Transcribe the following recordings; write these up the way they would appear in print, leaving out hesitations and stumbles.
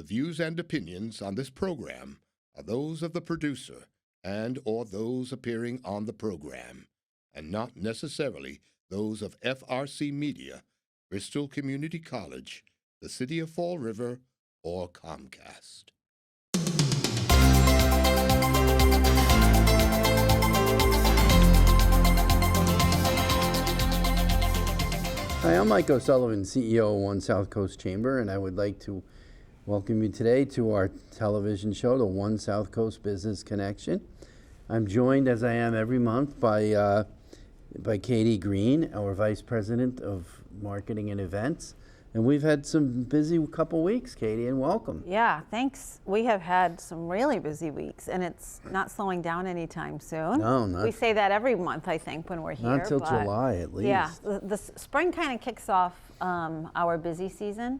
The views and opinions on this program are those of the producer and/or those appearing on the program, and not necessarily those of FRC Media, Bristol Community College, the City of Fall River, or Comcast. Hi, I'm Mike O'Sullivan, CEO of One SouthCoast Chamber, and I would like to welcome you today to our television show, the One SouthCoast Business Connection. I'm joined, as I am every month, by Katie Green, our Vice President of Marketing and Events. And we've had some busy couple weeks, Katie, and welcome. Yeah, thanks. We have had some really busy weeks, and it's not slowing down anytime soon. No, not. We say that every month, I think, when we're here. Not till July, at least. Yeah, the spring kind of kicks off our busy season,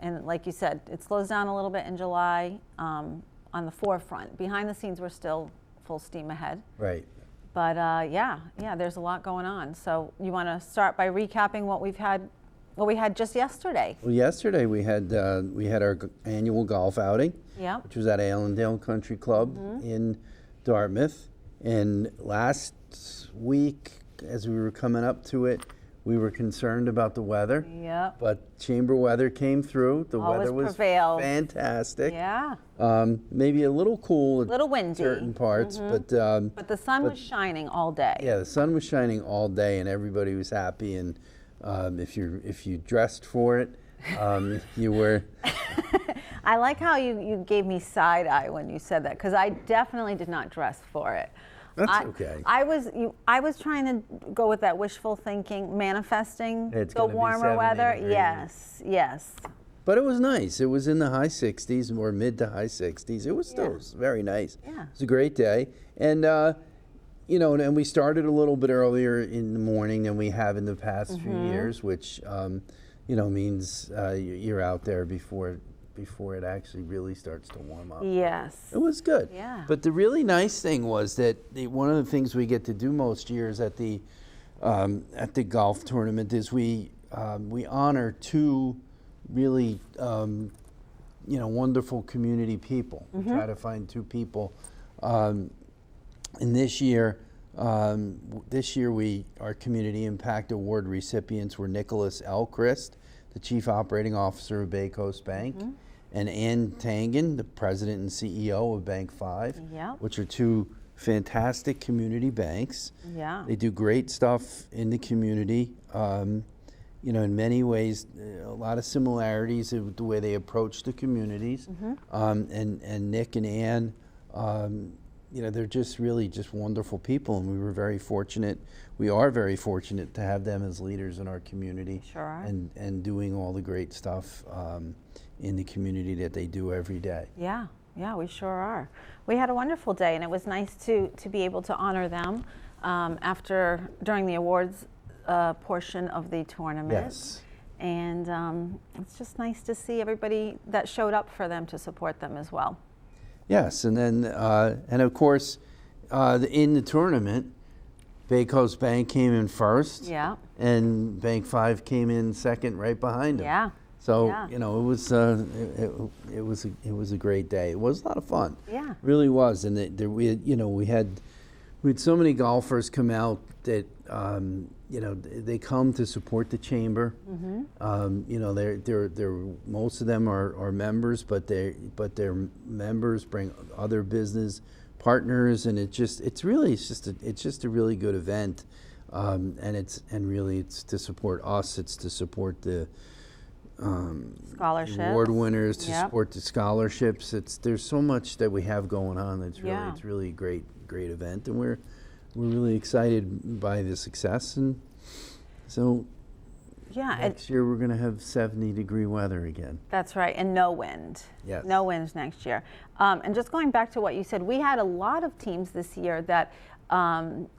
and like you said, it slows down a little bit in July on the forefront. Behind the scenes, we're still full steam ahead. Right. But yeah, there's a lot going on. So you want to start by recapping what we had just yesterday. Well, yesterday we had our annual golf outing, Yeah. which was at Allendale Country Club in Dartmouth. And last week, as we were coming up to it, we were concerned about the weather. Yep. But chamber weather came through. The Always weather was prevailed. fantastic. Yeah. Maybe a little cool at Little windy. certain parts, but But the sun was shining all day. yeah, the sun was shining all day, and everybody was happy. And if you dressed for it, you were. I like how you gave me side eye when you said that, because I definitely did not dress for it. That's okay. I was trying to go with that wishful thinking, manifesting It's the gonna be warmer 70 weather. degrees. Yes. But it was nice. It was in the high 60s or mid to high 60s. It was still Yeah. very nice. Yeah. It was a great day. And, and we started a little bit earlier in the morning than we have in the past few years, which, means you're out there before it actually really starts to warm up. Yes. It was good. Yeah. But the really nice thing was that one of the things we get to do most years at the golf tournament is we honor two really wonderful community people. We try to find two people. And this year our Community Impact Award recipients were Nicholas Elchrist, the Chief Operating Officer of Bay Coast Bank, and Ann Tangen, the President and CEO of Bank 5, Yep. which are two fantastic community banks. Yeah. They do great stuff in the community. In many ways, a lot of similarities in the way they approach the communities. And Nick and Ann, they're just really just wonderful people, and we are very fortunate to have them as leaders in our community. Sure are. And doing all the great stuff in the community that they do every day. Yeah, we sure are. We had a wonderful day, and it was nice to be able to honor them during the awards portion of the tournament. Yes. And it's just nice to see everybody that showed up for them to support them as well. Yes, and then and of course, in the tournament, Bay Coast Bank came in first. Yeah. And Bank 5 came in second, right behind them. Yeah. So Yeah. it was a great day. It was a lot of fun. Yeah. It really was, and we had so many golfers come out that they come to support the chamber. They're most of them are members, but their members bring other business partners, and it's just a really good event, and really it's to support us. It's to support the Scholarships. award winners, to Yep. support the scholarships. There's so much that we have going on. It's Yeah. really a great event, and we're really excited by the success. And so Yeah. next year we're going to have 70-degree weather again. That's right, and no wind. Yes. No winds next year. And just going back to what you said, we had a lot of teams this year that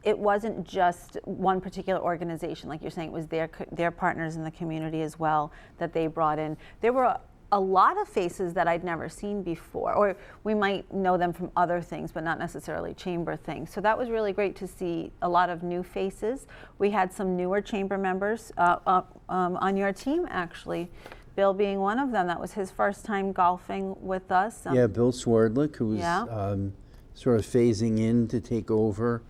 it wasn't just one particular organization, like you're saying, it was their partners in the community as well that they brought in. There were a lot of faces that I'd never seen before, or we might know them from other things, but not necessarily chamber things. So that was really great to see a lot of new faces. We had some newer chamber members on your team, actually, Bill being one of them. That was his first time golfing with us. Yeah, Bill Swerdlick, who's Yeah. sort of phasing in to take over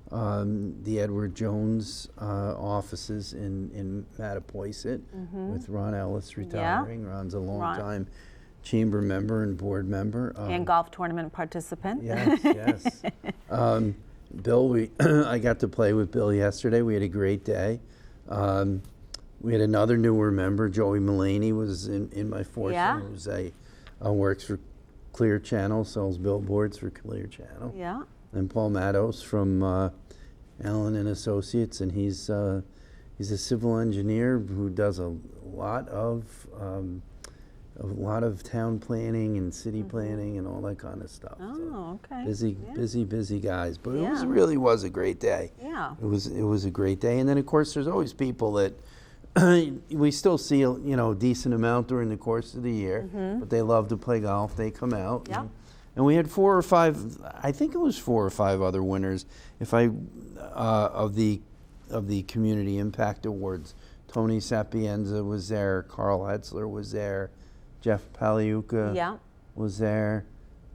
the Edward Jones offices in Mattapoisett with Ron Ellis retiring. Ron's a long-time chamber member and board member. And golf tournament participant. Yes, yes. Bill, I got to play with Bill yesterday. We had a great day. We had another newer member, Joey Mullaney, was in my foursome. Yeah. Who's works for Clear Channel, sells billboards for Clear Channel. Yeah. And Paul Mattos from Allen and Associates, and he's a civil engineer who does a lot of town planning and city planning and all that kind of stuff. Oh, okay. Busy guys. But Yeah. it really was a great day. Yeah. It was a great day. And then of course there's always people that we still see a decent amount during the course of the year, but they love to play golf. They come out. Yeah. And we had 4 or 5, I think it was 4 or 5 other winners of the Community Impact Awards. Tony Sapienza was there, Carl Hetzler was there, Jeff Paliuca was there.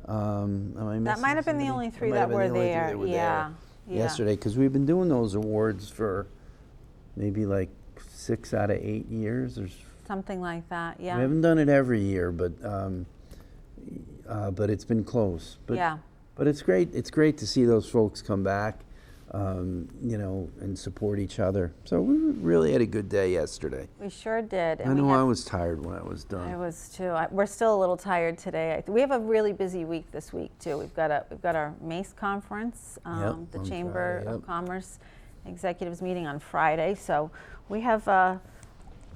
That might have been the only 3 that were there. Yeah. Yesterday, because we've been doing those awards for maybe like 6 out of 8 years or something like that. Yeah. We haven't done it every year, but it's been close. But it's great. It's great to see those folks come back, and support each other. So we really had a good day yesterday. We sure did. And I know I was tired when I was done. I was too. We're still a little tired today. We have a really busy week this week too. We've got our MACE conference, the Chamber of Commerce executives meeting on Friday. So we have a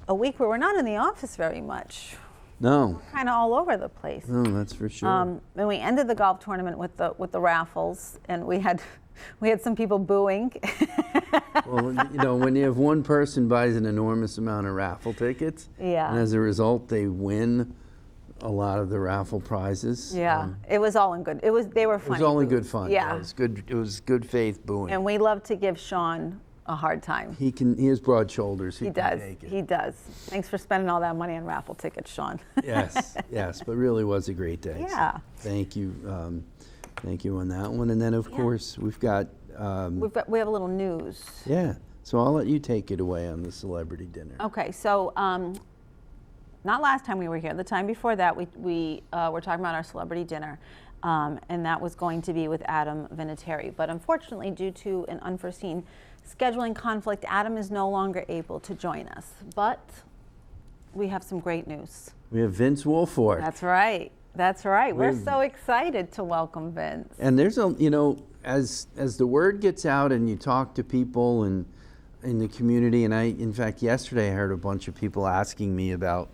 week where we're not in the office very much. No. We're kind of all over the place. No, that's for sure. And we ended the golf tournament with the raffles, and we had some people booing. Well, when you have one person buys an enormous amount of raffle tickets, and as a result they win a lot of the raffle prizes. Yeah, it was all in good. They were funny. It was all in good fun. Yeah, it was good. It was good faith booing. And we love to give Sean a hard time. He has broad shoulders. He does. Can take it. He does. Thanks for spending all that money on raffle tickets, Sean. Yes, but really was a great day. Yeah. So thank you on that one. And then of course we have a little news. Yeah. So I'll let you take it away on the celebrity dinner. Okay. So not last time we were here. The time before that, we were talking about our celebrity dinner. And that was going to be with Adam Vinatieri. But unfortunately, due to an unforeseen scheduling conflict, Adam is no longer able to join us. But we have some great news. We have Vince Wilfork. That's right. That's right. We're so excited to welcome Vince. And there's as the word gets out and you talk to people and in the community, and in fact, yesterday I heard a bunch of people asking me about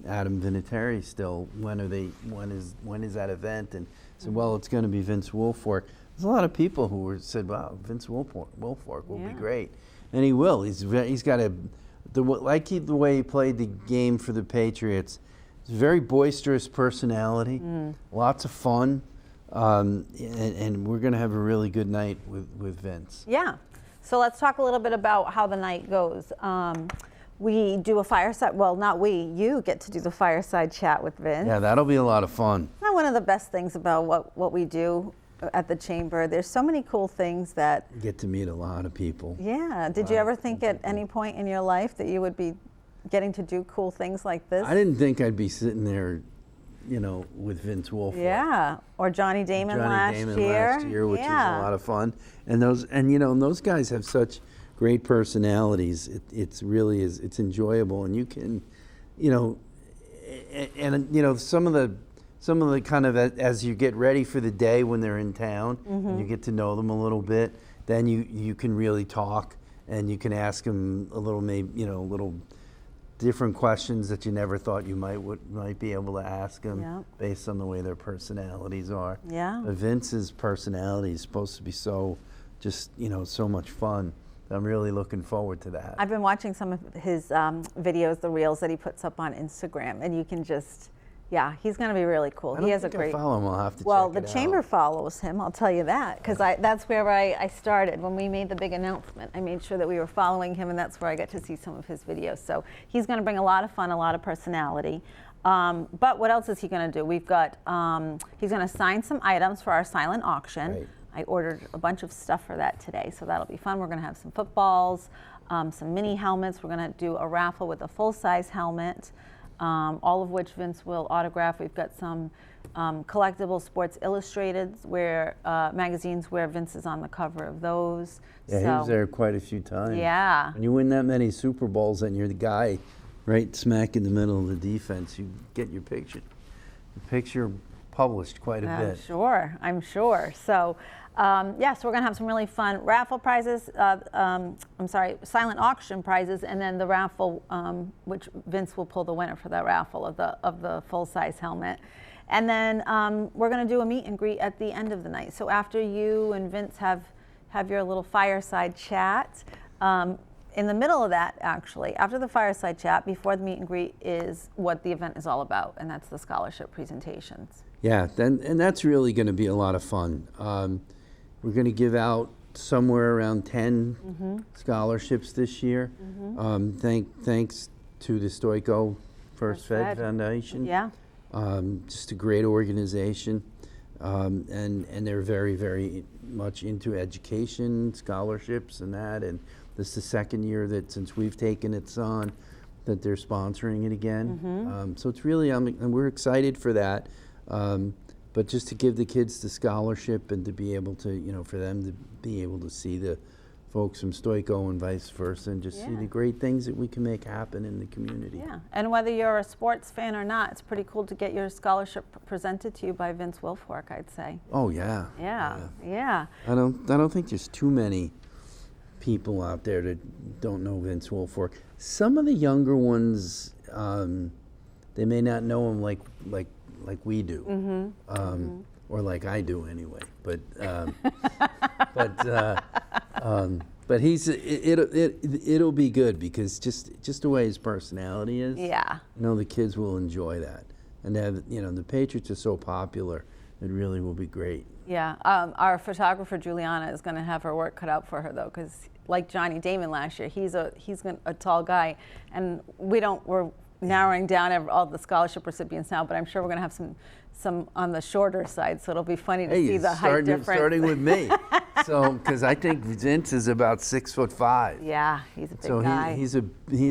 Adam Vinatieri still. When is that event? And I said, well, it's going to be Vince Wilfork. There's a lot of people who said, wow, Vince Wilfork will be great. And he will. He's got the way he played the game for the Patriots. He's a very boisterous personality, lots of fun, and we're going to have a really good night with Vince. Yeah. So let's talk a little bit about how the night goes. We do a fireside, well, not we, you get to do the fireside chat with Vince. Yeah, that'll be a lot of fun. Not one of the best things about what we do at the Chamber. There's so many cool things that... You get to meet a lot of people. Yeah. Did you ever think at any point in your life that you would be getting to do cool things like this? I didn't think I'd be sitting there, with Vince Wilfork. Yeah. Or Johnny Damon last year, which was a lot of fun. And those guys have such great personalities. It's really is. It's enjoyable, and you can, some of the kind of as you get ready for the day when they're in town, and you get to know them a little bit. Then you can really talk, and you can ask them a little little different questions that you never thought you might be able to ask them based on the way their personalities are. Yeah. But Vince's personality is supposed to be so much fun. I'm really looking forward to that. I've been watching some of his videos, the reels that he puts up on Instagram, and you can just Yeah, he's going to be really cool. I don't He has a think great. I follow him. I'll have to Well, check the it chamber out. follows him, I'll tell you that, because that's where I started. When we made the big announcement, I made sure that we were following him, and that's where I got to see some of his videos. So he's going to bring a lot of fun, a lot of personality. But what else is he going to do? We've got, he's going to sign some items for our silent auction. Right. I ordered a bunch of stuff for that today, so that'll be fun. We're going to have some footballs, some mini helmets. We're going to do a raffle with a full-size helmet. All of which Vince will autograph. We've got some collectible Sports Illustrated magazines where Vince is on the cover of those. Yeah, he was there quite a few times. Yeah. When you win that many Super Bowls and you're the guy right smack in the middle of the defense, you get your picture published quite a bit. I'm sure. So, yes, we're going to have some really fun raffle prizes, silent auction prizes, and then the raffle, which Vince will pull the winner for that raffle of the full-size helmet. And then we're going to do a meet and greet at the end of the night. So after you and Vince have your little fireside chat, in the middle of that, actually, after the fireside chat, before the meet and greet is what the event is all about, and that's the scholarship presentations. Yeah, and that's really going to be a lot of fun. We're going to give out somewhere around 10 scholarships this year. Thanks to the Stoico First Fed Foundation. Yeah. Just a great organization, and they're very, very much into education, scholarships, and that. And this is the second year that since we've taken it on, that they're sponsoring it again. So it's really, and we're excited for that. But just to give the kids the scholarship and to be able to, for them to be able to see the folks from Stoico and vice versa, and just see the great things that we can make happen in the community. Yeah, and whether you're a sports fan or not, it's pretty cool to get your scholarship presented to you by Vince Wilfork, I'd say. Oh yeah. Yeah. I don't think there's too many people out there that don't know Vince Wilfork. Some of the younger ones, they may not know him like we do, or like I do anyway. But it'll be good because just the way his personality is. Yeah. The kids will enjoy that, and the Patriots are so popular. It really will be great. Yeah, our photographer Juliana is going to have her work cut out for her though, because like Johnny Damon last year, he's a tall guy, and we're narrowing down all the scholarship recipients now, but I'm sure we're going to have some on the shorter side, so it'll be funny to see the height difference. Starting with me, so because I think Vince is about 6'5". Yeah, he's a big guy. He's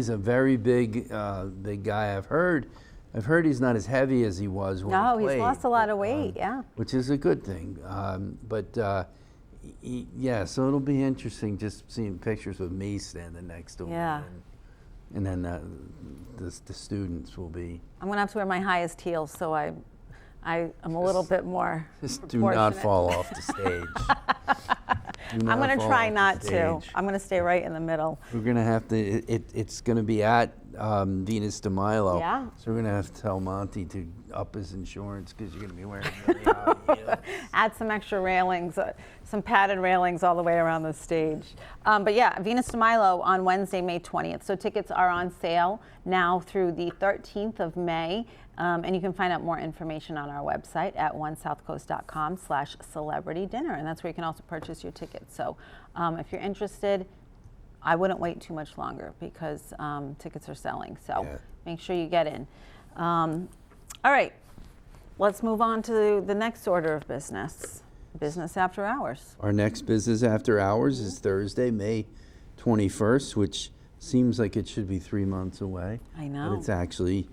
a very big guy. I've heard he's not as heavy as he was when he played. No, he's lost a lot of weight. Yeah, which is a good thing. So it'll be interesting just seeing pictures of me standing next to him. Yeah. And then the students will be. I'm going to have to wear my highest heels, so I'm a little bit more. Just do not fall off the stage. I'm going to try not to. I'm going to stay right in the middle. We're going to have to. It's going to be at Venus de Milo. Yeah. So we're going to have to tell Monty to up his insurance because you're going to be wearing really high heels. Add some extra railings, some padded railings all the way around the stage. But yeah, Venus de Milo on Wednesday, May 20th. So tickets are on sale now through the 13th of May. And you can find out more information on our website at onesouthcoast.com/celebritydinner. And that's where you can also purchase your tickets. So if you're interested, I wouldn't wait too much longer because tickets are selling. So make sure you get in. All right, let's move on to the next order of business. Business after hours. Our next business after hours is Thursday, May 21st, which seems like it should be 3 months away. I know. But it's actually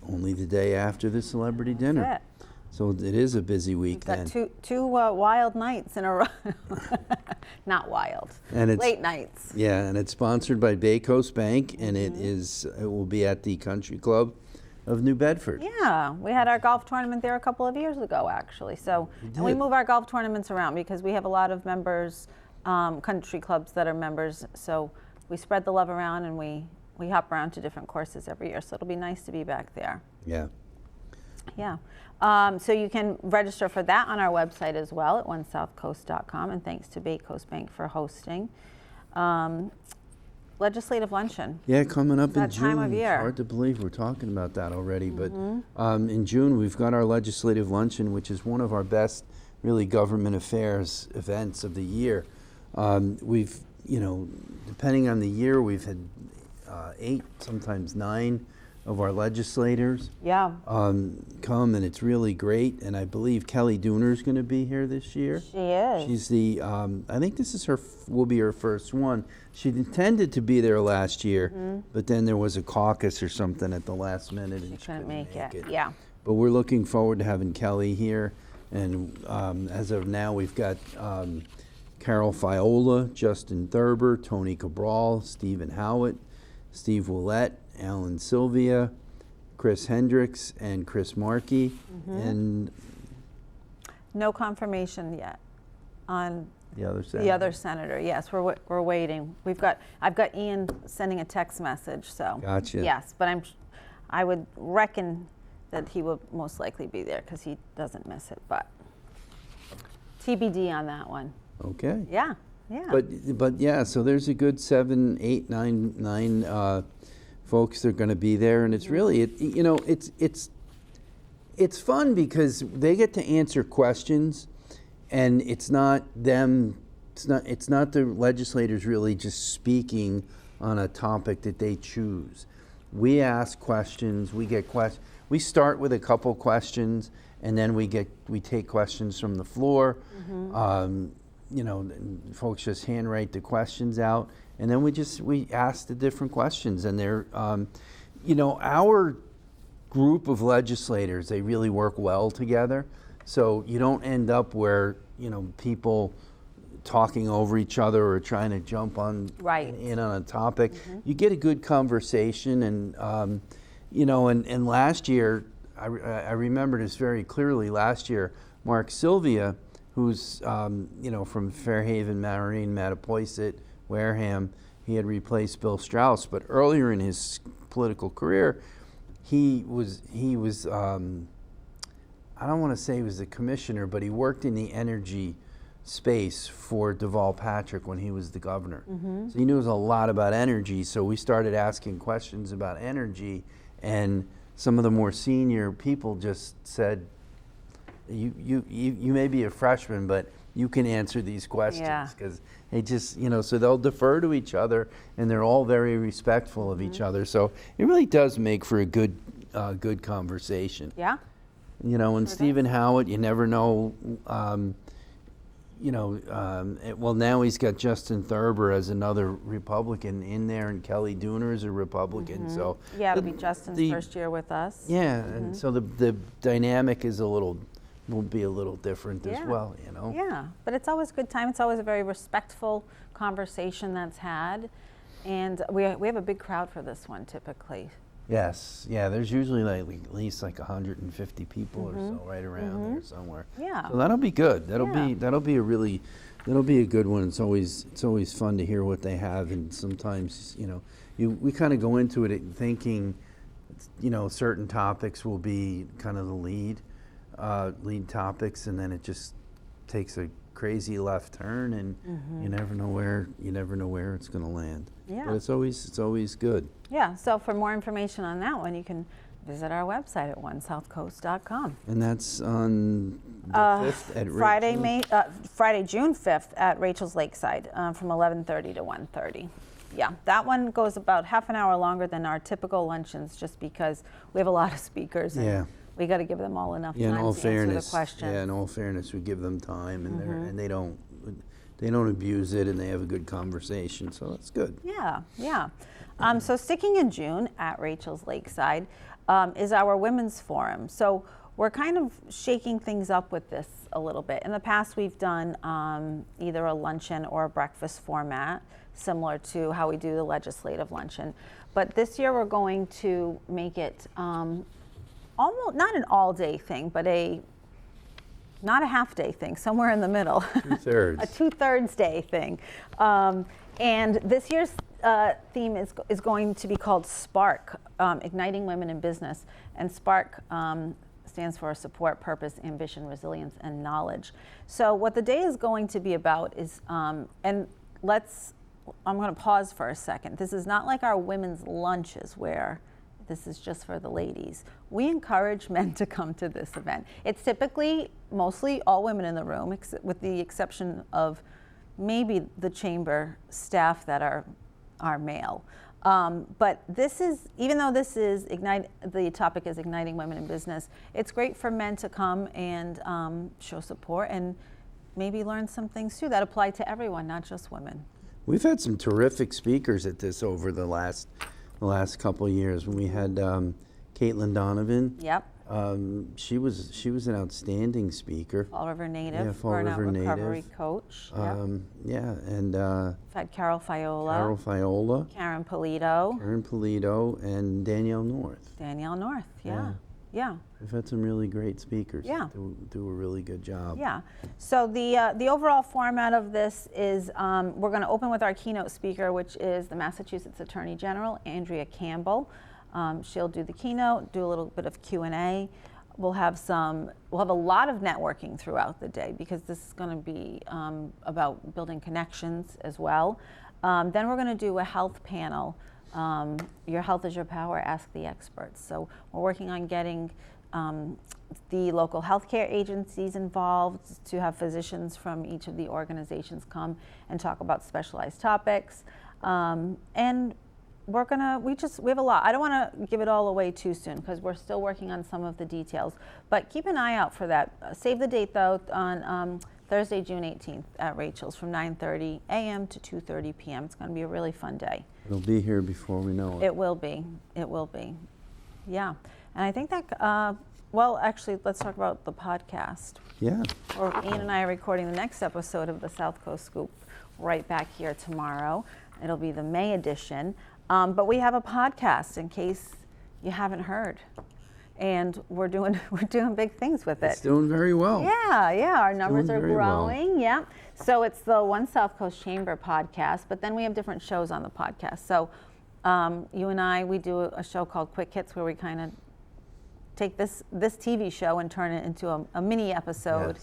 only the day after the celebrity dinner. That's it. So it is a busy week then. We've got two wild nights in a row. Not wild. And it's late nights. Yeah, and it's sponsored by Bay Coast Bank, and it will be at the Country Club of New Bedford. Yeah, we had our golf tournament there a couple of years ago, actually. So, and we move our golf tournaments around because we have a lot of members, country clubs that are members. So we spread the love around, and we hop around to different courses every year. So it'll be nice to be back there. Yeah. Yeah. So you can register for that on our website as well at onesouthcoast.com. And thanks to Bay Coast Bank for hosting. legislative luncheon. Yeah, coming up in That June. time of year. It's hard to believe we're talking about that already. But in June, we've got our legislative luncheon, which is one of our best, really, government affairs events of the year. We've, depending on the year, we've had 8, sometimes 9 of our legislators Yeah. come, and it's really great. And I believe Kelly Dooner's going to be here this year. She is. She's the, I think this is will be her first one. She intended to be there last year, but then there was a caucus or something at the last minute, and she Couldn't make it. it. Yeah. But we're looking forward to having Kelly here, and as of now, we've got Carol Fiola, Justin Thurber, Tony Cabral, Stephen Howitt, Steve Willett, Alan Sylvia, Chris Hendricks, and Chris Markey, and No confirmation yet on the other side. the other senator. Yes, we're waiting. I've got Ian sending a text message. So Gotcha. Yes, but I would reckon that he will most likely be there because he doesn't miss it. But TBD on that one. Okay. Yeah. Yeah. But yeah, so there's a good 7, 8, 9 folks that are going to be there, and it's really it's fun because they get to answer questions, and it's not them. It's not the legislators really just speaking on a topic that they choose. We ask questions. We get questions. We start with a couple questions, and then we take questions from the floor. Folks just handwrite the questions out, and then we ask the different questions. And they're, our group of legislators, they really work well together. So you don't end up where, people talking over each other or trying to jump on in on a topic. You get a good conversation, and and last year, I remember this very clearly. Last year, Mark Sylvia, who's from Fairhaven, Marine, Mattapoisett, Wareham, he had replaced Bill Strauss. But earlier in his political career, he was I don't want to say he was the commissioner, but he worked in the energy space for Deval Patrick when he was the governor. So he knew a lot about energy. So we started asking questions about energy, and some of the more senior people just said, you may be a freshman, but you can answer these questions, because they just, so they'll defer to each other, and they're all very respectful of each other. So it really does make for a good conversation. Yeah. And Stephen Howitt, you never know. Well, now he's got Justin Thurber as another Republican in there, and Kelly Dooner is a Republican. So it'll be Justin's first year with us. Yeah, and so the dynamic is will be a little different as well, Yeah, but it's always a good time. It's always a very respectful conversation that's had, and we have a big crowd for this one typically. Yes, yeah. There's usually at least 150 people or so right around there somewhere. Yeah. So that'll be good. That'll be a good one. It's always fun to hear what they have, and sometimes we kind of go into it thinking, certain topics will be kind of the lead topics, and then it just takes a crazy left turn, and you never know where it's going to land. Yeah. But it's always good. Yeah. So for more information on that one, you can visit our website at onesouthcoast.com. And that's on the 5th at Friday, June 5th at Rachel's Lakeside from 11:30 to 1:30. Yeah, that one goes about half an hour longer than our typical luncheons, just because we have a lot of speakers. And we got to give them all enough time to answer the questions. Yeah, in all fairness, we give them time, and they don't abuse it, and they have a good conversation, so that's good. Yeah, yeah. So sticking in June at Rachel's Lakeside is our Women's Forum. So we're kind of shaking things up with this a little bit. In the past, we've done either a luncheon or a breakfast format, similar to how we do the legislative luncheon. But this year, we're going to make it almost not an all-day thing, but not a half-day thing, somewhere in the middle. 2/3. A 2/3 day thing. And this year's theme is going to be called Spark, Igniting Women in Business. And Spark stands for Support, Purpose, Ambition, Resilience, and Knowledge. So what the day is going to be about is, and let's I'm going to pause for a second. This is not like our women's lunches where this is just for the ladies. We encourage men to come to this event. It's typically mostly all women in the room, with the exception of maybe the chamber staff that are male. But this is, even though this is the topic is igniting women in business, it's great for men to come and show support and maybe learn some things too that apply to everyone, not just women. We've had some terrific speakers at this over the last couple of years. When we had Caitlin Donovan. Yep. She was an outstanding speaker. Fall River native, Yeah, Fall River native. recovery coach. Yep. Yeah, and We've had Carol Fiola. Karen Polito. And Danielle North. Danielle North, yeah. We've had some really great speakers. Yeah. Do a really good job. Yeah. So the overall format of this is we're going to open with our keynote speaker, which is the Massachusetts Attorney General, Andrea Campbell. She'll do the keynote, do a little bit of Q&A. We'll have a lot of networking throughout the day because this is going to be about building connections as well. Then we're going to do a health panel. Your health is your power, ask the experts. So we're working on getting the local healthcare agencies involved to have physicians from each of the organizations come and talk about specialized topics. And we have a lot. I don't want to give it all away too soon because we're still working on some of the details, but keep an eye out for that. Save the date though on Thursday, June 18th at Rachel's from 9:30 a.m. to 2:30 p.m. It's going to be a really fun day. It'll be here before we know it. It will be. Yeah. And I think that, well, actually, let's talk about the podcast. Yeah. Ian and I are recording the next episode of the South Coast Scoop right back here tomorrow. It'll be the May edition. But we have a podcast in case you haven't heard. And we're doing big things with it. It's doing very well. Yeah, our numbers are very well. growing. Yeah. So it's the One South Coast Chamber podcast, but then we have different shows on the podcast. So you and I, we do a show called Quick Hits where we kind of take this TV show and turn it into a mini episode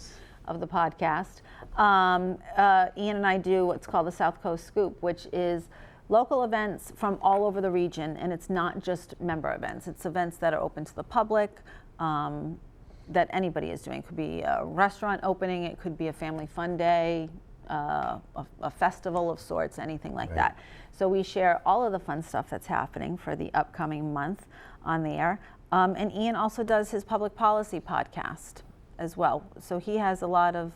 of the podcast. Ian and I do what's called the South Coast Scoop, which is local events from all over the region, and it's not just member events. It's events that are open to the public, that anybody is doing. It could be a restaurant opening, it could be a family fun day, a festival of sorts, anything like that. So we share all of the fun stuff that's happening for the upcoming month on the air. And Ian also does his public policy podcast as well. So he has a lot of,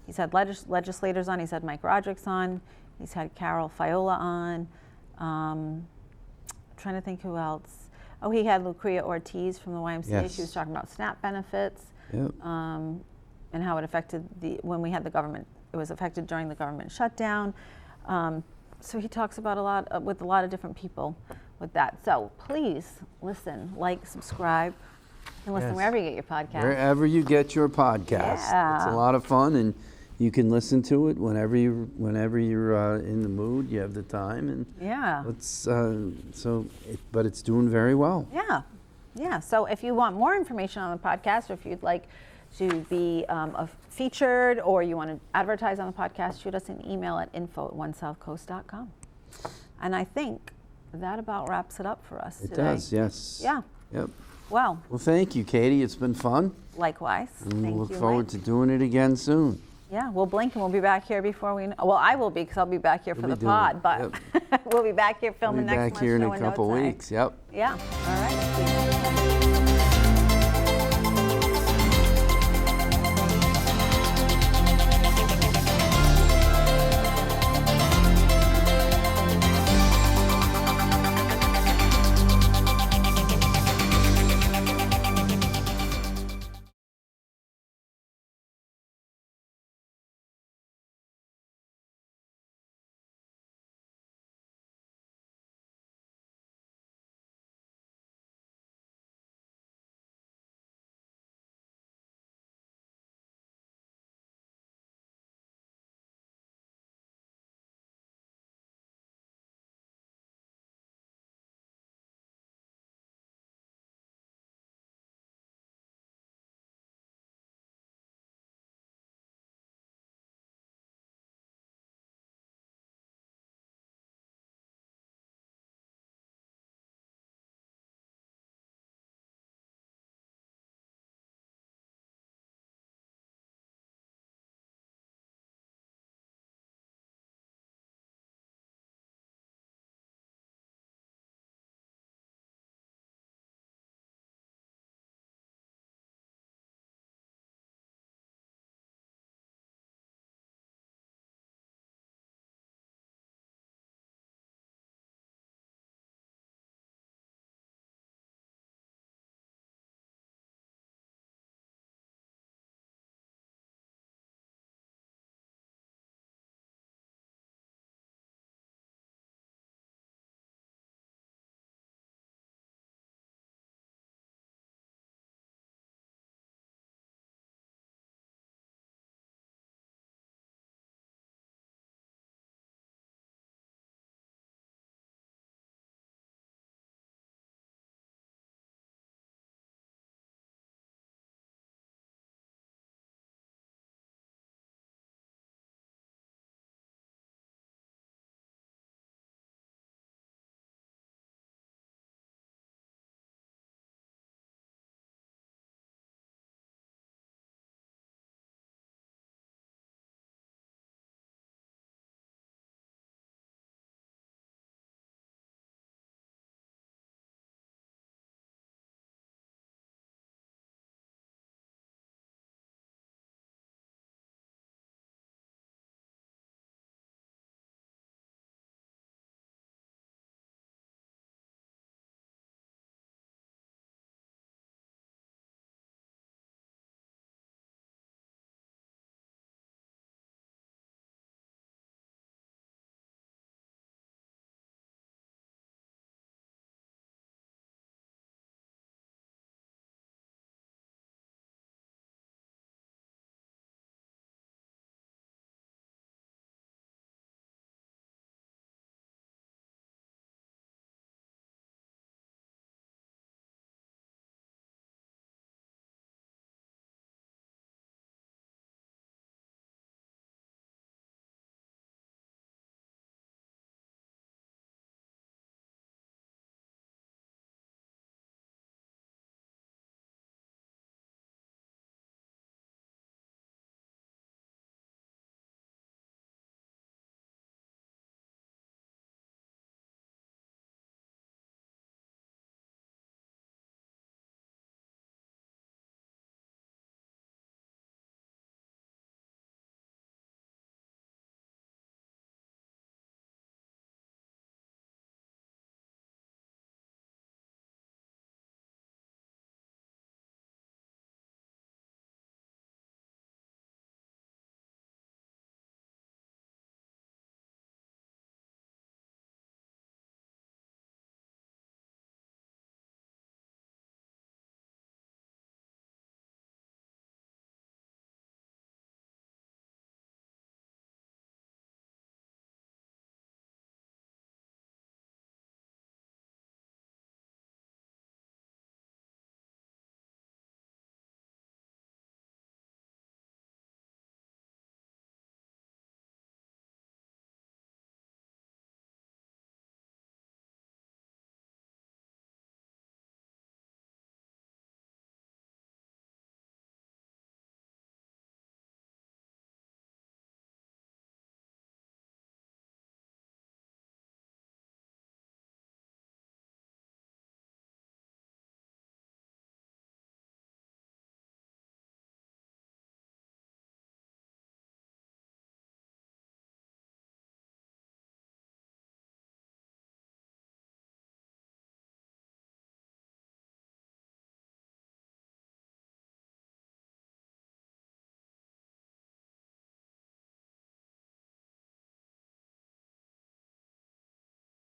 he's had legislators on, he's had Mike Roderick's on, he's had Carol Fiola on. Trying to think who else. Oh, he had Lucrea Ortiz from the YMCA. Yes. She was talking about SNAP benefits. Yep. And how it affected when we had the government. It was affected during the government shutdown. So he talks about with a lot of different people with that. So please listen, like, subscribe, and listen wherever you get your podcast. Wherever you get your podcast. Yeah. It's a lot of fun, and you can listen to it whenever you're in the mood, you have the time, and but it's doing very well. Yeah. So if you want more information on the podcast, or if you'd like to be featured, or you want to advertise on the podcast, shoot us an email at info@onesouthcoast.com. And I think that about wraps it up for us today. It does, yes. Yeah. Yep. Well, Thank you, Katie. It's been fun. likewise. And Thank we'll look you, forward Mike. to doing it again soon. Yeah, we'll blink and we'll be back here before we know. Well, I will be because I'll be back here for You'll the be doing pod, it, but we'll be back here We'll filming be next back month's here in show a no couple time. weeks. Yep. Yeah, all right.